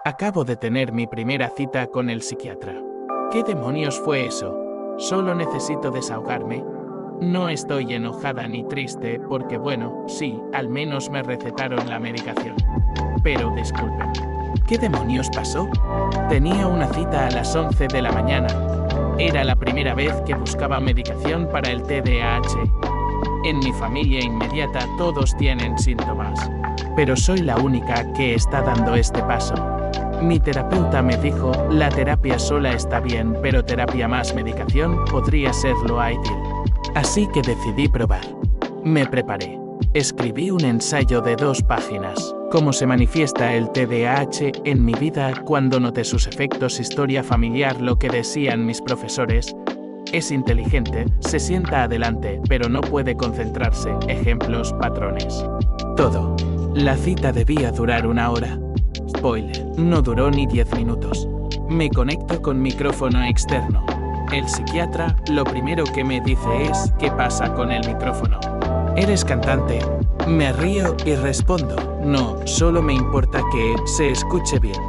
Acabo de tener mi primera cita con el psiquiatra. ¿Qué demonios fue eso? Solo necesito desahogarme. No estoy enojada ni triste porque bueno, sí, al menos me recetaron la medicación. Pero disculpen, ¿qué demonios pasó? Tenía una cita a las 11 de la mañana. Era la primera vez que buscaba medicación para el TDAH. En mi familia inmediata todos tienen síntomas, pero soy la única que está dando este paso. Mi terapeuta me dijo, la terapia sola está bien, pero terapia más medicación podría ser lo ideal. Así que decidí probar. Me preparé. Escribí un ensayo de 2 páginas. Cómo se manifiesta el TDAH en mi vida cuando noté sus efectos, historia familiar, lo que decían mis profesores. Es inteligente, se sienta adelante, pero no puede concentrarse. Ejemplos, patrones. Todo. La cita debía durar 1 hora. Spoiler, no duró ni 10 minutos. Me conecto con micrófono externo. El psiquiatra lo primero que me dice es, ¿qué pasa con el micrófono? ¿Eres cantante? Me río y respondo, no, solo me importa que se escuche bien.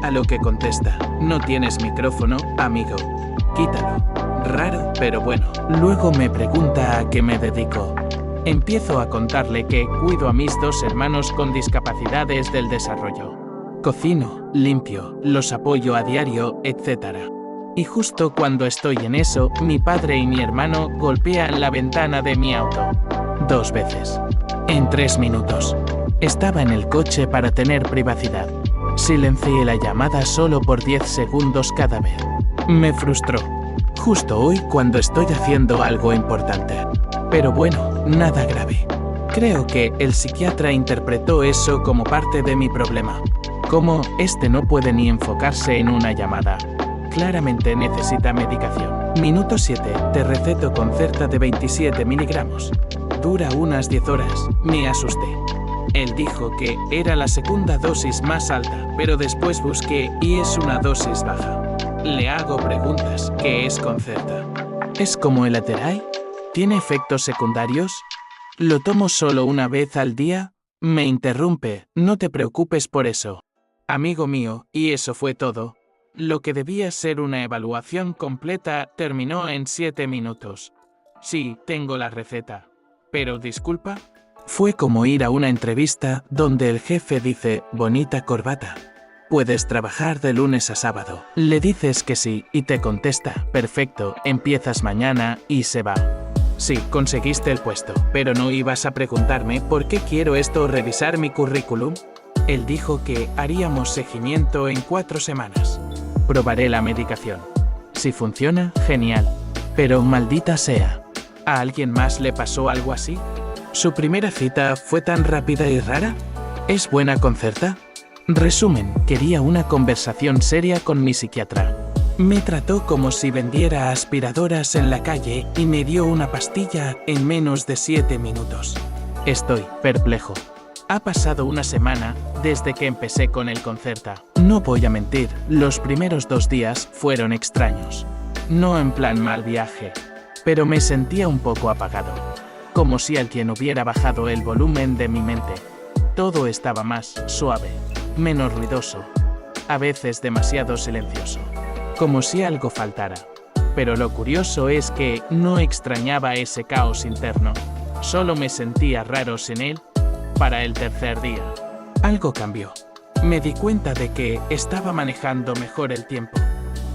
A lo que contesta, no tienes micrófono, amigo. Quítalo. Raro, pero bueno. Luego me pregunta a qué me dedico. Empiezo a contarle que cuido a mis 2 hermanos con discapacidades del desarrollo. Cocino, limpio, los apoyo a diario, etc. Y justo cuando estoy en eso, mi padre y mi hermano golpean la ventana de mi auto. 2 veces. En 3 minutos. Estaba en el coche para tener privacidad. Silencié la llamada solo por 10 segundos cada vez. Me frustró. Justo hoy cuando estoy haciendo algo importante. Pero bueno, nada grave. Creo que el psiquiatra interpretó eso como parte de mi problema. Como, este no puede ni enfocarse en una llamada. Claramente necesita medicación. Minuto 7. Te receto Concerta de 27 miligramos. Dura unas 10 horas. Me asusté. Él dijo que era la segunda dosis más alta, pero después busqué y es una dosis baja. Le hago preguntas. ¿Qué es Concerta? ¿Es como el Ateray? ¿Tiene efectos secundarios? ¿Lo tomo solo una vez al día? Me interrumpe. No te preocupes por eso. Amigo mío, y eso fue todo. Lo que debía ser una evaluación completa terminó en 7 minutos. Sí, tengo la receta. Pero disculpa. Fue como ir a una entrevista donde el jefe dice, bonita corbata. Puedes trabajar de lunes a sábado. Le dices que sí y te contesta, perfecto, empiezas mañana y se va. Sí, conseguiste el puesto, pero no ibas a preguntarme por qué quiero esto o revisar mi currículum. Él dijo que haríamos seguimiento en 4 semanas. Probaré la medicación. Si funciona, genial. Pero maldita sea. ¿A alguien más le pasó algo así? ¿Su primera cita fue tan rápida y rara? ¿Es buena Concerta? Resumen, quería una conversación seria con mi psiquiatra. Me trató como si vendiera aspiradoras en la calle y me dio una pastilla en menos de 7 minutos. Estoy perplejo. Ha pasado 1 semana desde que empecé con el Concerta. No voy a mentir, los primeros 2 días fueron extraños. No en plan mal viaje, pero me sentía un poco apagado. Como si alguien hubiera bajado el volumen de mi mente. Todo estaba más suave, menos ruidoso, a veces demasiado silencioso. Como si algo faltara. Pero lo curioso es que no extrañaba ese caos interno. Solo me sentía raro sin él. Para el 3er día, algo cambió. Me di cuenta de que estaba manejando mejor el tiempo.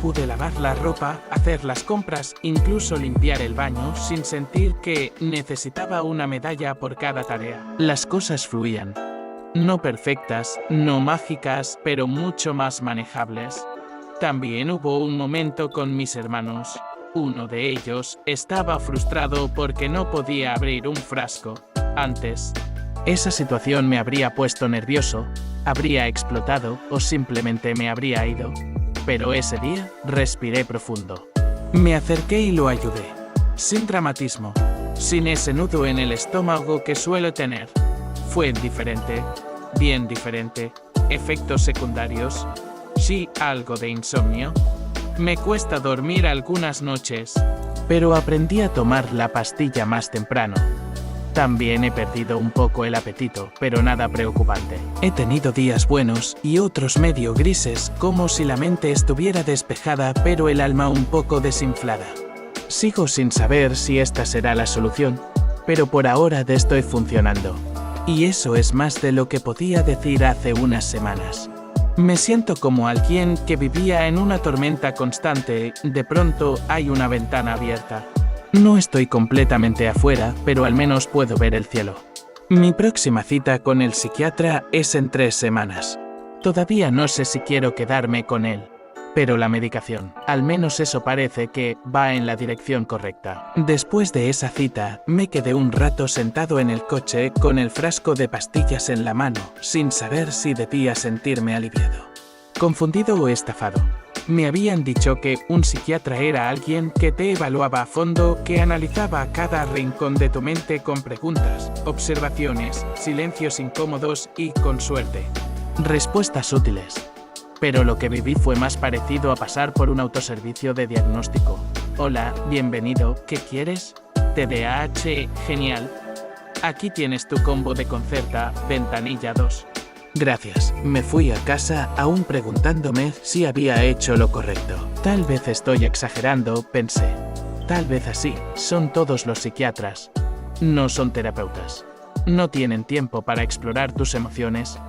Pude lavar la ropa, hacer las compras, incluso limpiar el baño sin sentir que necesitaba una medalla por cada tarea. Las cosas fluían. No perfectas, no mágicas, pero mucho más manejables. También hubo un momento con mis hermanos. Uno de ellos estaba frustrado porque no podía abrir un frasco. Antes, esa situación me habría puesto nervioso, habría explotado o simplemente me habría ido. Pero ese día, respiré profundo. Me acerqué y lo ayudé. Sin dramatismo, sin ese nudo en el estómago que suelo tener. Fue diferente, bien diferente. Efectos secundarios. Sí, algo de insomnio. Me cuesta dormir algunas noches, pero aprendí a tomar la pastilla más temprano. También he perdido un poco el apetito, pero nada preocupante. He tenido días buenos y otros medio grises, como si la mente estuviera despejada pero el alma un poco desinflada. Sigo sin saber si esta será la solución, pero por ahora estoy funcionando. Y eso es más de lo que podía decir hace unas semanas. Me siento como alguien que vivía en una tormenta constante, de pronto hay una ventana abierta. No estoy completamente afuera, pero al menos puedo ver el cielo. Mi próxima cita con el psiquiatra es en 3 semanas. Todavía no sé si quiero quedarme con él, pero la medicación, al menos eso parece que va en la dirección correcta. Después de esa cita, me quedé un rato sentado en el coche con el frasco de pastillas en la mano, sin saber si debía sentirme aliviado, confundido o estafado. Me habían dicho que un psiquiatra era alguien que te evaluaba a fondo, que analizaba cada rincón de tu mente con preguntas, observaciones, silencios incómodos y, con suerte, respuestas útiles. Pero lo que viví fue más parecido a pasar por un autoservicio de diagnóstico. Hola, bienvenido, ¿qué quieres? TDAH, genial. Aquí tienes tu combo de Concerta, ventanilla 2. Gracias. Me fui a casa aún preguntándome si había hecho lo correcto. Tal vez estoy exagerando, pensé. Tal vez así son todos los psiquiatras. No son terapeutas. No tienen tiempo para explorar tus emociones.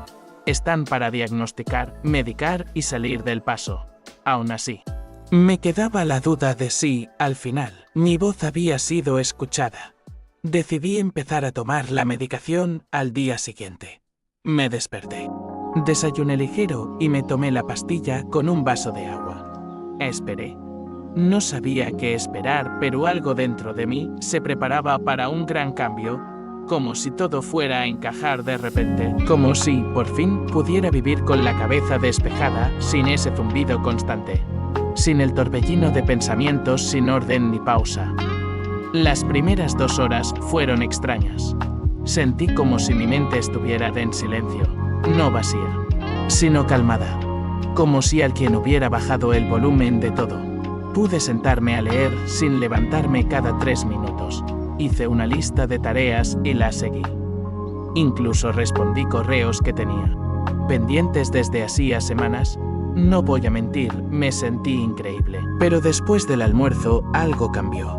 Están para diagnosticar, medicar y salir del paso. Aún así, me quedaba la duda de si, al final, mi voz había sido escuchada. Decidí empezar a tomar la medicación al día siguiente. Me desperté. Desayuné ligero y me tomé la pastilla con un vaso de agua. Esperé. No sabía qué esperar, pero algo dentro de mí se preparaba para un gran cambio, como si todo fuera a encajar de repente, como si, por fin, pudiera vivir con la cabeza despejada, sin ese zumbido constante, sin el torbellino de pensamientos sin orden ni pausa. Las primeras 2 horas fueron extrañas. Sentí como si mi mente estuviera en silencio, no vacía, sino calmada, como si alguien hubiera bajado el volumen de todo. Pude sentarme a leer sin levantarme cada 3 minutos. Hice una lista de tareas y la seguí. Incluso respondí correos que tenía pendientes desde hacía semanas. No voy a mentir, me sentí increíble. Pero después del almuerzo, algo cambió.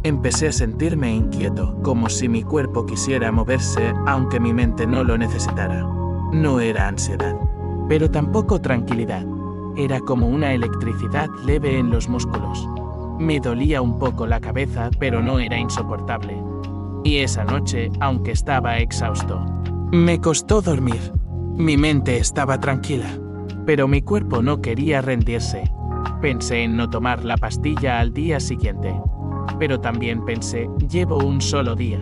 Empecé a sentirme inquieto, como si mi cuerpo quisiera moverse, aunque mi mente no lo necesitara. No era ansiedad, pero tampoco tranquilidad. Era como una electricidad leve en los músculos. Me dolía un poco la cabeza, pero no era insoportable. Y esa noche, aunque estaba exhausto, me costó dormir. Mi mente estaba tranquila, pero mi cuerpo no quería rendirse. Pensé en no tomar la pastilla al día siguiente. Pero también pensé, llevo un solo día.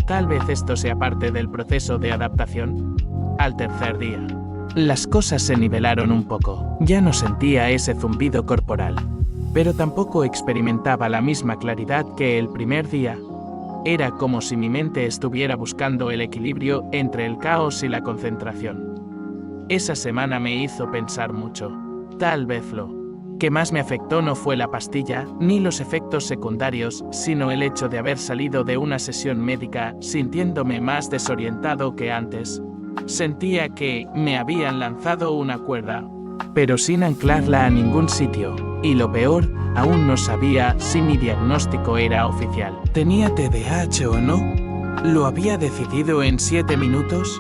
Tal vez esto sea parte del proceso de adaptación. Al tercer día, las cosas se nivelaron un poco. Ya no sentía ese zumbido corporal, pero tampoco experimentaba la misma claridad que el primer día. Era como si mi mente estuviera buscando el equilibrio entre el caos y la concentración. Esa semana me hizo pensar mucho. Tal vez lo que más me afectó no fue la pastilla, ni los efectos secundarios, sino el hecho de haber salido de una sesión médica sintiéndome más desorientado que antes. Sentía que me habían lanzado una cuerda, pero sin anclarla a ningún sitio, y lo peor, aún no sabía si mi diagnóstico era oficial. ¿Tenía TDAH o no? ¿Lo había decidido en 7 minutos?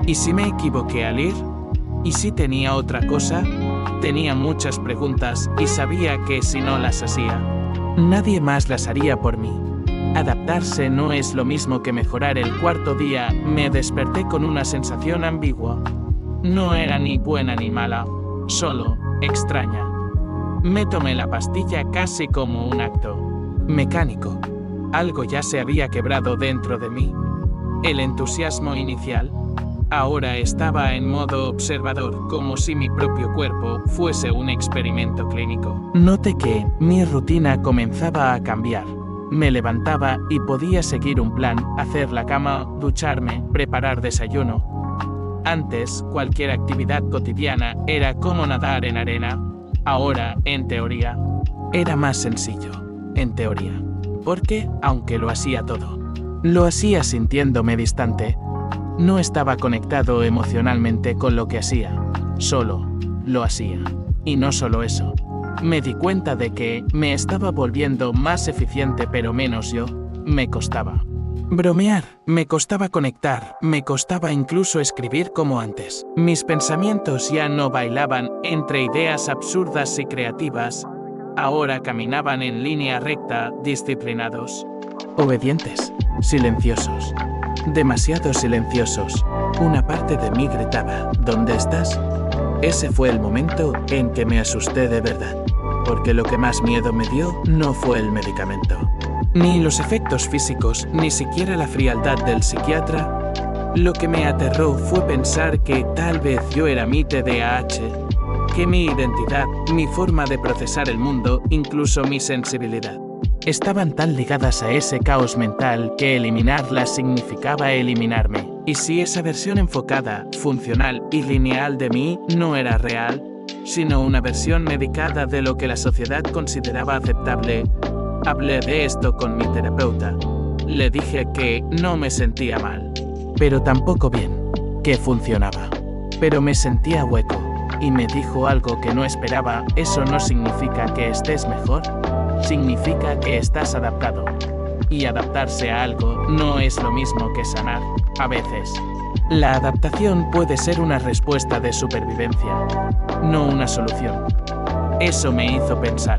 ¿Y si me equivoqué al ir? ¿Y si tenía otra cosa? Tenía muchas preguntas y sabía que si no las hacía, nadie más las haría por mí. Adaptarse no es lo mismo que mejorar. El 4.º día me desperté con una sensación ambigua. No era ni buena ni mala, solo extraña. Me tomé la pastilla casi como un acto mecánico. Algo ya se había quebrado dentro de mí. El entusiasmo inicial ahora estaba en modo observador, como si mi propio cuerpo fuese un experimento clínico. Noté que mi rutina comenzaba a cambiar. Me levantaba y podía seguir un plan: hacer la cama, ducharme, preparar desayuno. Antes, cualquier actividad cotidiana era como nadar en arena. Ahora, en teoría, era más sencillo. En teoría. Porque, aunque lo hacía todo, Lo hacía sintiéndome distante. No estaba conectado emocionalmente con lo que hacía. Solo lo hacía. Y no solo eso. Me di cuenta de que me estaba volviendo más eficiente pero menos yo. Me costaba bromear, me costaba conectar, me costaba incluso escribir como antes. Mis pensamientos ya no bailaban entre ideas absurdas y creativas. Ahora caminaban en línea recta, disciplinados. Obedientes, silenciosos. Demasiado silenciosos. Una parte de mí gritaba, ¿dónde estás? Ese fue el momento en que me asusté de verdad, porque lo que más miedo me dio no fue el medicamento, ni los efectos físicos, ni siquiera la frialdad del psiquiatra. Lo que me aterró fue pensar que tal vez yo era mi TDAH, que mi identidad, mi forma de procesar el mundo, incluso mi sensibilidad, estaban tan ligadas a ese caos mental que eliminarlas significaba eliminarme. Y si esa versión enfocada, funcional y lineal de mí no era real, sino una versión medicada de lo que la sociedad consideraba aceptable, hablé de esto con mi terapeuta. Le dije que no me sentía mal, pero tampoco bien, que funcionaba. Pero me sentía hueco, y me dijo algo que no esperaba. Eso no significa que estés mejor, significa que estás adaptado. Y adaptarse a algo no es lo mismo que sanar. A veces, la adaptación puede ser una respuesta de supervivencia, no una solución. Eso me hizo pensar.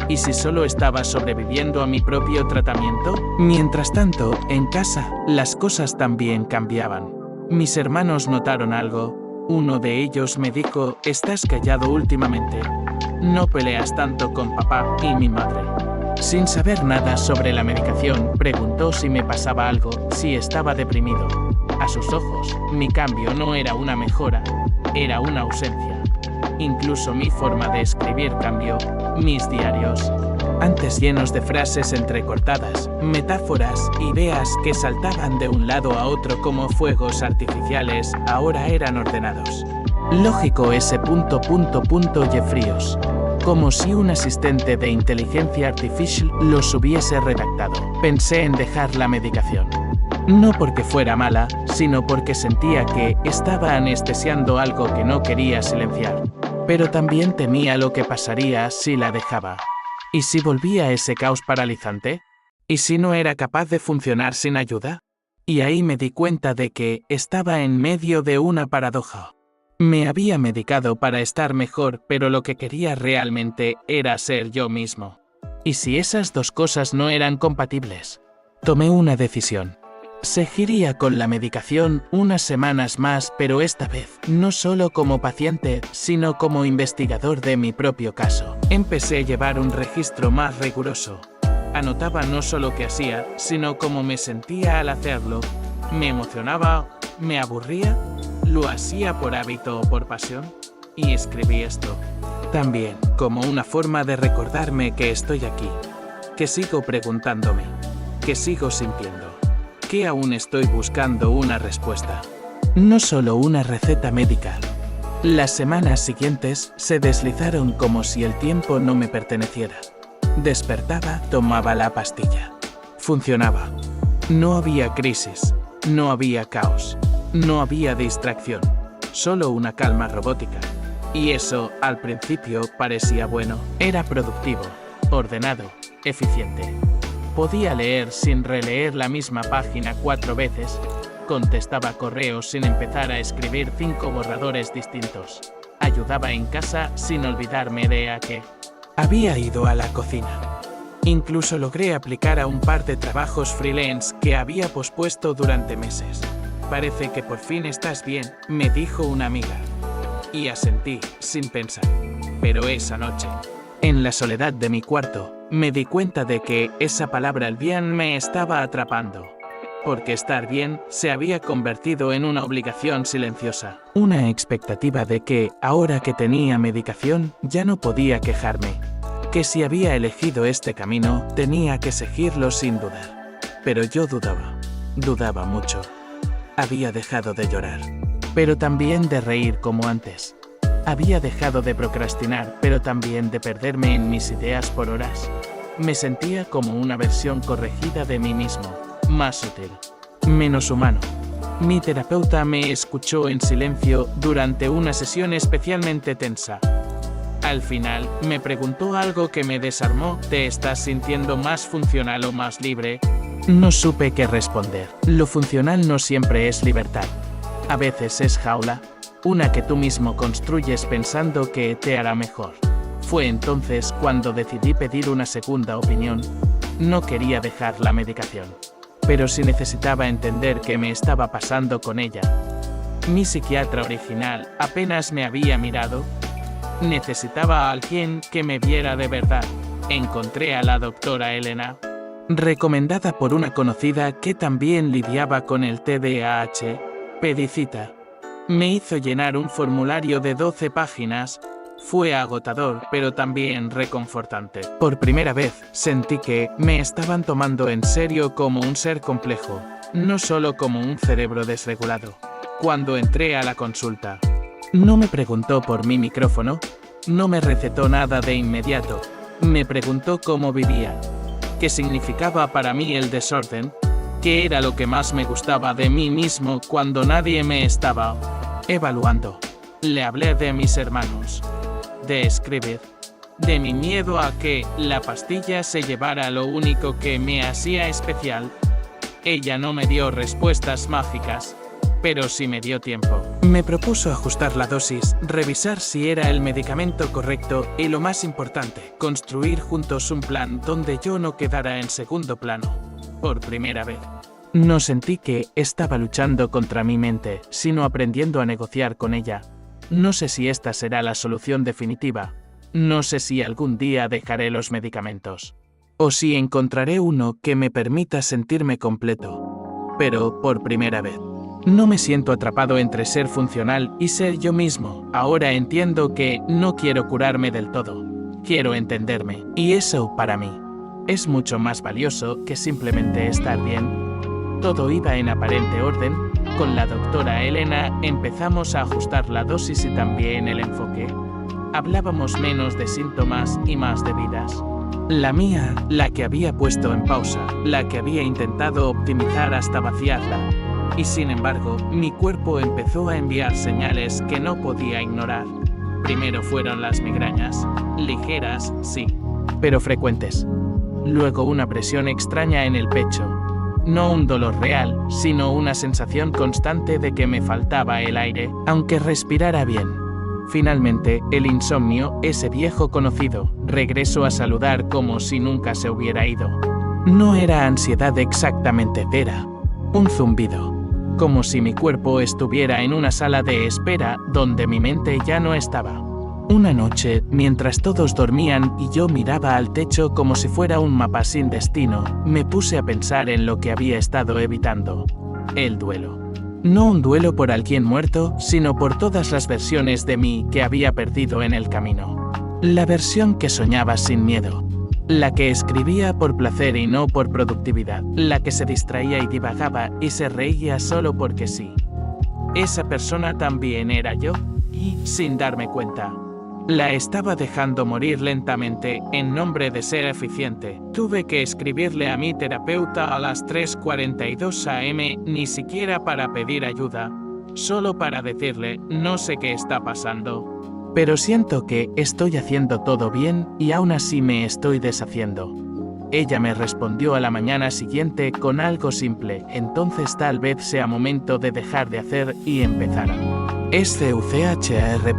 ¿Y si solo estaba sobreviviendo a mi propio tratamiento? Mientras tanto, en casa, las cosas también cambiaban. Mis hermanos notaron algo. Uno de ellos me dijo, estás callado últimamente. No peleas tanto con papá y mi madre. Sin saber nada sobre la medicación, preguntó si me pasaba algo, si estaba deprimido. A sus ojos, mi cambio no era una mejora, era una ausencia. Incluso mi forma de escribir cambió. Mis diarios, antes llenos de frases entrecortadas, metáforas, ideas que saltaban de un lado a otro como fuegos artificiales, ahora eran ordenados. Lógico ese ... y fríos. Como si un asistente de inteligencia artificial los hubiese redactado. Pensé en dejar la medicación. No porque fuera mala, sino porque sentía que estaba anestesiando algo que no quería silenciar. Pero también temía lo que pasaría si la dejaba. ¿Y si volvía a ese caos paralizante? ¿Y si no era capaz de funcionar sin ayuda? Y ahí me di cuenta de que estaba en medio de una paradoja. Me había medicado para estar mejor, pero lo que quería realmente era ser yo mismo. ¿Y si esas dos cosas no eran compatibles? Tomé una decisión. Seguiría con la medicación unas semanas más, pero esta vez, no solo como paciente, sino como investigador de mi propio caso. Empecé a llevar un registro más riguroso. Anotaba no solo qué hacía, sino cómo me sentía al hacerlo. ¿Me emocionaba? ¿Me aburría? ¿Lo hacía por hábito o por pasión? Y escribí esto. También, como una forma de recordarme que estoy aquí. Que sigo preguntándome. Que sigo sintiendo. Que aún estoy buscando una respuesta. No solo una receta médica. Las semanas siguientes se deslizaron como si el tiempo no me perteneciera. Despertaba, tomaba la pastilla. Funcionaba. No había crisis. No había caos. No había distracción. Solo una calma robótica. Y eso, al principio, parecía bueno. Era productivo, ordenado, eficiente. Podía leer sin releer la misma página 4 veces. Contestaba correos sin empezar a escribir 5 borradores distintos. Ayudaba en casa sin olvidarme de a qué. Había ido a la cocina. Incluso logré aplicar a un par de trabajos freelance que había pospuesto durante meses. Parece que por fin estás bien, me dijo una amiga. Y asentí, sin pensar. Pero esa noche, en la soledad de mi cuarto, me di cuenta de que esa palabra el bien me estaba atrapando. Porque estar bien se había convertido en una obligación silenciosa. Una expectativa de que, ahora que tenía medicación, ya no podía quejarme. Que si había elegido este camino, tenía que seguirlo sin dudar. Pero yo dudaba. Dudaba mucho. Había dejado de llorar. Pero también de reír como antes. Había dejado de procrastinar, pero también de perderme en mis ideas por horas. Me sentía como una versión corregida de mí mismo. más útil, menos humano. Mi terapeuta me escuchó en silencio durante una sesión especialmente tensa. Al final, me preguntó algo que me desarmó: ¿te estás sintiendo más funcional o más libre? No supe qué responder. Lo funcional no siempre es libertad. A veces es jaula, una que tú mismo construyes pensando que te hará mejor. Fue entonces cuando decidí pedir una segunda opinión. No quería dejar la medicación, pero sí necesitaba entender qué me estaba pasando con ella. Mi psiquiatra original apenas me había mirado. Necesitaba a alguien que me viera de verdad. Encontré a la doctora Elena, recomendada por una conocida que también lidiaba con el TDAH. Pedí cita. Me hizo llenar un formulario de 12 páginas. Fue agotador, pero también reconfortante. Por primera vez, sentí que me estaban tomando en serio como un ser complejo, no solo como un cerebro desregulado. Cuando entré a la consulta, no me preguntó por mi micrófono, no me recetó nada de inmediato. Me preguntó cómo vivía, qué significaba para mí el desorden, qué era lo que más me gustaba de mí mismo cuando nadie me estaba evaluando. Le hablé de mis hermanos, de escribir, de mi miedo a que la pastilla se llevara lo único que me hacía especial. Ella no me dio respuestas mágicas, pero sí me dio tiempo. Me propuso ajustar la dosis, revisar si era el medicamento correcto y, lo más importante, construir juntos un plan donde yo no quedara en segundo plano. Por primera vez, no sentí que estaba luchando contra mi mente, sino aprendiendo a negociar con ella. No sé si esta será la solución definitiva. No sé si algún día dejaré los medicamentos, o si encontraré uno que me permita sentirme completo. Pero, por primera vez, no me siento atrapado entre ser funcional y ser yo mismo. Ahora entiendo que no quiero curarme del todo. Quiero entenderme. Y eso, para mí, es mucho más valioso que simplemente estar bien. Todo iba en aparente orden. Con la doctora Elena empezamos a ajustar la dosis y también el enfoque. Hablábamos menos de síntomas y más de vidas. La mía, la que había puesto en pausa, la que había intentado optimizar hasta vaciarla. Y sin embargo, mi cuerpo empezó a enviar señales que no podía ignorar. Primero fueron las migrañas, ligeras, sí, pero frecuentes. Luego una presión extraña en el pecho. No un dolor real, sino una sensación constante de que me faltaba el aire, aunque respirara bien. Finalmente, el insomnio, ese viejo conocido, regresó a saludar como si nunca se hubiera ido. No era ansiedad exactamente, era un zumbido. Como si mi cuerpo estuviera en una sala de espera donde mi mente ya no estaba. Una noche, mientras todos dormían y yo miraba al techo como si fuera un mapa sin destino, me puse a pensar en lo que había estado evitando: el duelo. No un duelo por alguien muerto, sino por todas las versiones de mí que había perdido en el camino. La versión que soñaba sin miedo. La que escribía por placer y no por productividad. La que se distraía y divagaba y se reía solo porque sí. Esa persona también era yo, y, sin darme cuenta, la estaba dejando morir lentamente en nombre de ser eficiente. Tuve que escribirle a mi terapeuta a las 3:42 am, ni siquiera para pedir ayuda, solo para decirle: no sé qué está pasando, pero siento que estoy haciendo todo bien y aún así me estoy deshaciendo. Ella me respondió a la mañana siguiente con algo simple: entonces tal vez sea momento de dejar de hacer y empezar. SCUCHR.